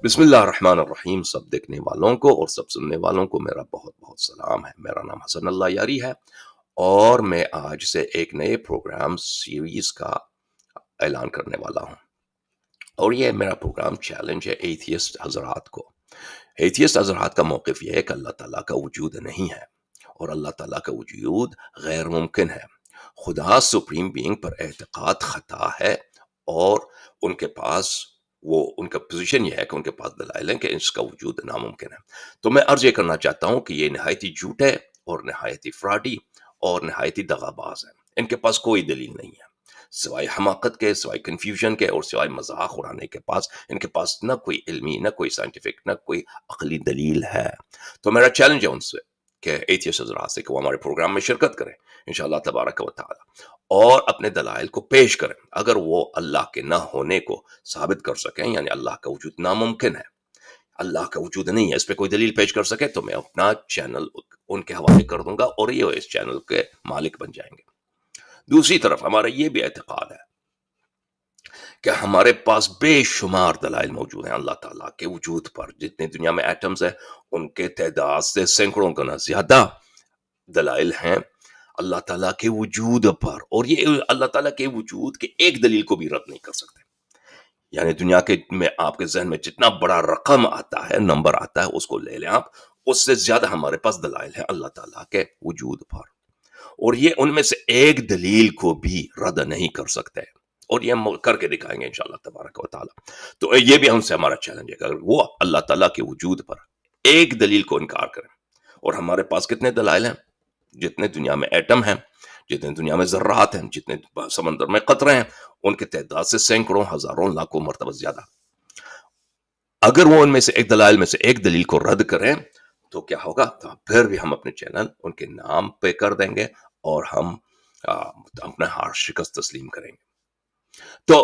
بسم اللہ الرحمن الرحیم. سب دیکھنے والوں کو اور سب سننے والوں کو میرا بہت بہت سلام ہے. میرا نام حسن اللہ یاری ہے اور میں آج سے ایک نئے پروگرام سیریز کا اعلان کرنے والا ہوں. اور یہ میرا پروگرام چیلنج ہے ایتھیسٹ حضرات کو. ایتھیسٹ حضرات کا موقف یہ ہے کہ اللہ تعالیٰ کا وجود نہیں ہے اور اللہ تعالیٰ کا وجود غیر ممکن ہے. خدا سپریم بینگ پر اعتقاد خطا ہے اور ان کے پاس ان کا پوزیشن یہ ہے کہ ان کے پاس دلائل ہیں کہ اس کا وجود ناممکن ہے. تو میں عرض یہ کرنا چاہتا ہوں کہ یہ نہایتی جھوٹ ہے اور نہایتی فراڈی اور نہایتی دغا باز ہے. ان کے پاس کوئی دلیل نہیں ہے سوائے حماقت کے، سوائے کنفیوژن کے اور سوائے مذاق اڑانے کے. ان کے پاس نہ کوئی علمی، نہ کوئی سائنٹیفک، نہ کوئی عقلی دلیل ہے. تو میرا چیلنج ہے ان سے کہ ایتھیسٹ حضرات سے کہ وہ ہمارے پروگرام میں شرکت کریں انشاءاللہ تبارک و تعالی اور اپنے دلائل کو پیش کریں. اگر وہ اللہ کے نہ ہونے کو ثابت کر سکیں، یعنی اللہ کا وجود ناممکن ہے، اللہ کا وجود نہیں ہے، اس پہ کوئی دلیل پیش کر سکے، تو میں اپنا چینل ان کے حوالے کر دوں گا اور یہ اس چینل کے مالک بن جائیں گے. دوسری طرف ہمارا یہ بھی اعتقاد ہے کہ ہمارے پاس بے شمار دلائل موجود ہیں اللہ تعالیٰ کے وجود پر. جتنے دنیا میں ایٹمز ہیں ان کے تعداد سے سینکڑوں گنا زیادہ دلائل ہیں اللہ تعالیٰ کے وجود پر. اور یہ اللہ تعالیٰ کے وجود کے ایک دلیل کو بھی رد نہیں کر سکتے. یعنی دنیا کے میں آپ کے ذہن میں جتنا بڑا رقم آتا ہے، نمبر آتا ہے، اس کو لے لیں آپ، اس سے زیادہ ہمارے پاس دلائل ہیں اللہ تعالیٰ کے وجود پر. اور یہ ان میں سے ایک دلیل کو بھی رد نہیں کر سکتے اور یہ ہم کر کے دکھائیں گے انشاءاللہ تبارک و تعالی. تو یہ بھی ہم سے ہمارا چیلنج ہے کہ اگر وہ اللہ تعالیٰ کے وجود پر ایک دلیل کو انکار کریں. اور ہمارے پاس کتنے دلائل ہیں؟ جتنے دنیا میں ایٹم ہیں، جتنے دنیا میں ذرات ہیں، جتنے سمندر میں قطرے ہیں، ان کے تعداد سے سینکڑوں، ہزاروں، لاکھوں مرتبہ زیادہ. اگر وہ ان میں سے ایک دلائل میں سے ایک دلیل کو رد کریں تو کیا ہوگا؟ تو پھر بھی ہم اپنے چینل ان کے نام پہ کر دیں گے اور ہم اپنا ہار شکست تسلیم کریں گے. تو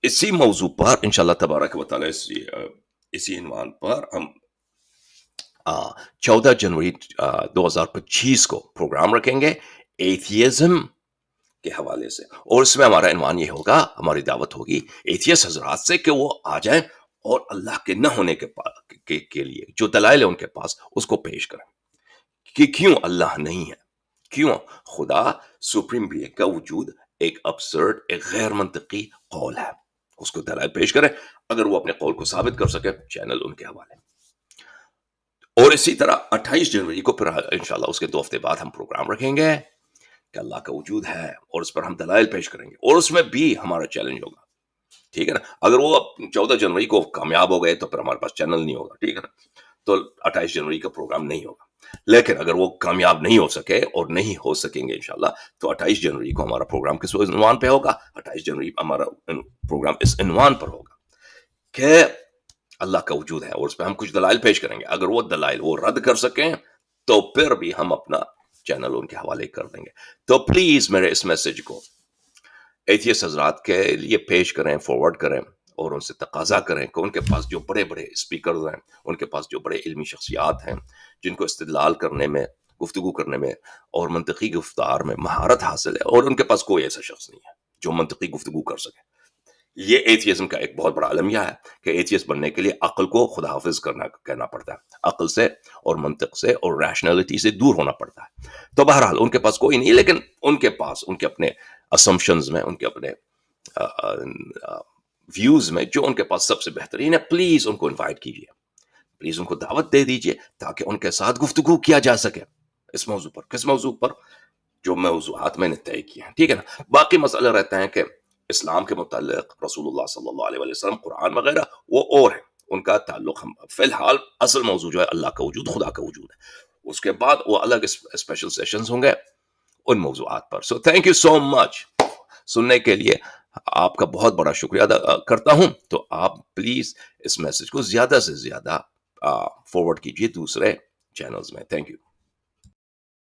اسی موضوع پر انشاءاللہ تبارک و تعالی اسی عنوان پر ہم 14 جنوری 2025 کو پروگرام رکھیں گے ایتھیزم کے حوالے سے. اور اس میں ہمارا عنوان یہ ہوگا، ہماری دعوت ہوگی ایتھیسٹ حضرات سے کہ وہ آ جائیں اور اللہ کے نہ ہونے کے لیے جو دلائل ہے ان کے پاس اس کو پیش کریں کہ کیوں اللہ نہیں ہے، کیوں خدا سپریم بینگ کا وجود ایک ابسرڈ، ایک غیر منطقی قول ہے. اس کو دلائل پیش کریں. اگر وہ اپنے قول کو ثابت کر سکے، چینل ان کے حوالے. اور اسی طرح 28 جنوری کو پھر انشاءاللہ اس کے 2 ہفتے بعد ہم پروگرام رکھیں گے کہ اللہ کا وجود ہے اور اس پر ہم دلائل پیش کریں گے اور اس میں بھی ہمارا چیلنج ہوگا. ٹھیک ہے نا؟ اگر وہ 14 جنوری کو کامیاب ہو گئے تو پھر ہمارے پاس چینل نہیں ہوگا. ٹھیک ہے نا؟ تو 28 جنوری کا پروگرام نہیں ہوگا. لیکن اگر وہ کامیاب نہیں ہو سکے اور نہیں ہو سکیں گے انشاءاللہ، تو 28 جنوری کو ہمارا پروگرام کس عنوان پہ ہوگا؟ 28 جنوری ہمارا پروگرام اس عنوان پر ہوگا کہ اللہ کا وجود ہے اور اس پہ ہم کچھ دلائل پیش کریں گے. اگر وہ دلائل وہ رد کر سکیں تو پھر بھی ہم اپنا چینل ان کے حوالے کر دیں گے. تو پلیز میرے اس میسج کو ایتھیسٹ حضرات کے لیے پیش کریں، فارورڈ کریں اور ان سے تقاضا کریں کہ ان کے پاس جو بڑے بڑے اسپیکرز ہیں، ان کے پاس جو بڑے علمی شخصیات ہیں جن کو استدلال کرنے میں، گفتگو کرنے میں اور منطقی گفتار میں مہارت حاصل ہے، اور ان کے پاس کوئی ایسا شخص نہیں ہے جو منطقی گفتگو کر سکے. یہ ایتھیزم کا ایک بہت بڑا المیہ ہے کہ ایتھیسٹ بننے کے لیے عقل کو خدا حافظ کہنا پڑتا ہے. عقل سے اور منطق سے اور ریشنلٹی سے دور ہونا پڑتا ہے. تو بہرحال ان کے پاس کوئی نہیں، لیکن ان کے پاس ان کے اپنے اسمپشنز میں، ان کے اپنے ویوز میں جو ان کے پاس سب سے بہترین ہے، پلیز ان کو انوائٹ کیجیے، پلیز ان کو دعوت دے دیجیے تاکہ ان کے ساتھ گفتگو کیا جا سکے اس موضوع پر. کس موضوع پر؟ جو موضوعات میں نے طے کیے ہیں. ٹھیک ہے نا؟ باقی مسئلے رہتے ہیں کہ اسلام کے متعلق، رسول اللہ صلی اللہ علیہ وسلم، قرآن وغیرہ، وہ اور ہے ان کا تعلق. ہم فی الحال اصل موضوع جو ہے اللہ کا وجود، خدا کا وجود ہے. اس کے بعد وہ الگ اسپیشل سیشنز ہوں گے ان موضوعات پر. سو تھینک یو سو مچ سننے کے لیے. آپ کا بہت بڑا شکریہ ادا کرتا ہوں. تو آپ پلیز اس میسج کو زیادہ سے زیادہ فارورڈ کیجیے دوسرے چینلز میں. Thank you.